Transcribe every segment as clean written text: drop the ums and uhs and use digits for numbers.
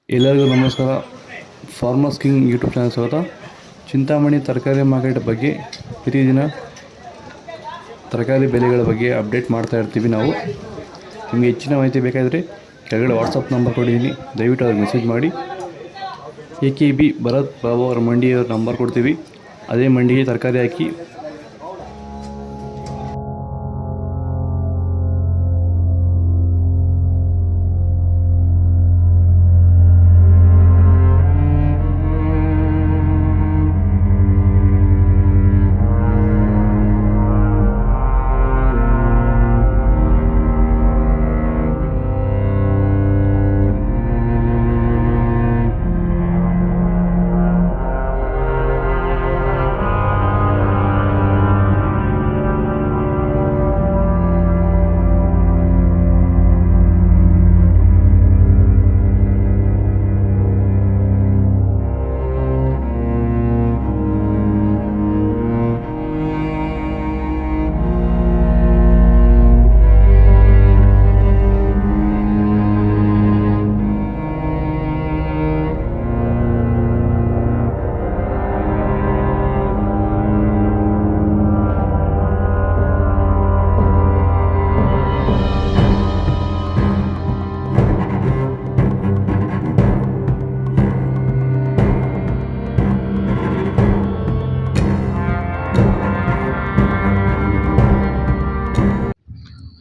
ಎಲ್ಲರಿಗೂ ನಮಸ್ಕಾರ. Farmers king YouTube channel ಸ್ವಾಗತ. ಚಿಂತಾಮಣಿ ತರಕಾರಿ ಮಾರ್ಕೆಟ್ ಬಗ್ಗೆ ಪ್ರತಿದಿನ ತರಕಾರಿ ಬೆಲೆಗಳ ಬಗ್ಗೆ ಅಪ್ಡೇಟ್ ಮಾಡ್ತಾ ಇರ್ತೀವಿ ನಾವು. ನಿಮಗೆ ಹೆಚ್ಚಿನ ಮಾಹಿತಿ ಬೇಕಾದರೆ ಕೆಳಗಡೆ ವಾಟ್ಸಪ್ ನಂಬರ್ ಕೊಟ್ಟಿದ್ದೀನಿ, ದಯವಿಟ್ಟು ಅವ್ರಿಗೆ ಮೆಸೇಜ್ ಮಾಡಿ. AKB ಭರತ್ ಬಾಬು ಅವರ ಮಂಡಿಯವರ ನಂಬರ್ ಕೊಡ್ತೀವಿ, ಅದೇ ಮಂಡಿಗೆ ತರಕಾರಿ ಹಾಕಿ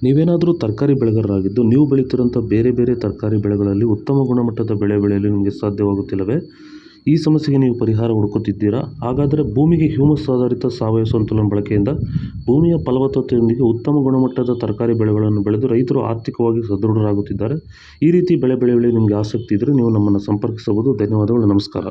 ನೀವೇನಾದರೂ ತರಕಾರಿ ಬೆಳೆಗಾರರಾಗಿದ್ದು ನೀವು ಬೆಳೀತಿರೋಂಥ ಬೇರೆ ಬೇರೆ ತರಕಾರಿ ಬೆಳೆಗಳಲ್ಲಿ ಉತ್ತಮ ಗುಣಮಟ್ಟದ ಬೆಳೆ ಬೆಳೆಯಲು ನಿಮಗೆ ಸಾಧ್ಯವಾಗುತ್ತಿಲ್ಲವೇ? ಈ ಸಮಸ್ಯೆಗೆ ನೀವು ಪರಿಹಾರ ಹುಡುಕುತ್ತಿದ್ದೀರಾ? ಹಾಗಾದರೆ ಭೂಮಿಗೆ ಹ್ಯೂಮಸ್ ಆಧಾರಿತ ಸಾವಯವ ಸಂತುಲನ ಬಳಕೆಯಿಂದ ಭೂಮಿಯ ಫಲವತ್ತತೆಯೊಂದಿಗೆ ಉತ್ತಮ ಗುಣಮಟ್ಟದ ತರಕಾರಿ ಬೆಳೆಗಳನ್ನು ಬೆಳೆದು ರೈತರು ಆರ್ಥಿಕವಾಗಿ ಸದೃಢರಾಗುತ್ತಿದ್ದಾರೆ. ಈ ರೀತಿ ಬೆಳೆ ಬೆಳೆಯಲು ನಿಮಗೆ ಆಸಕ್ತಿ ಇದ್ದರೆ ನೀವು ನಮ್ಮನ್ನು ಸಂಪರ್ಕಿಸಬಹುದು. ಧನ್ಯವಾದಗಳು. ನಮಸ್ಕಾರ.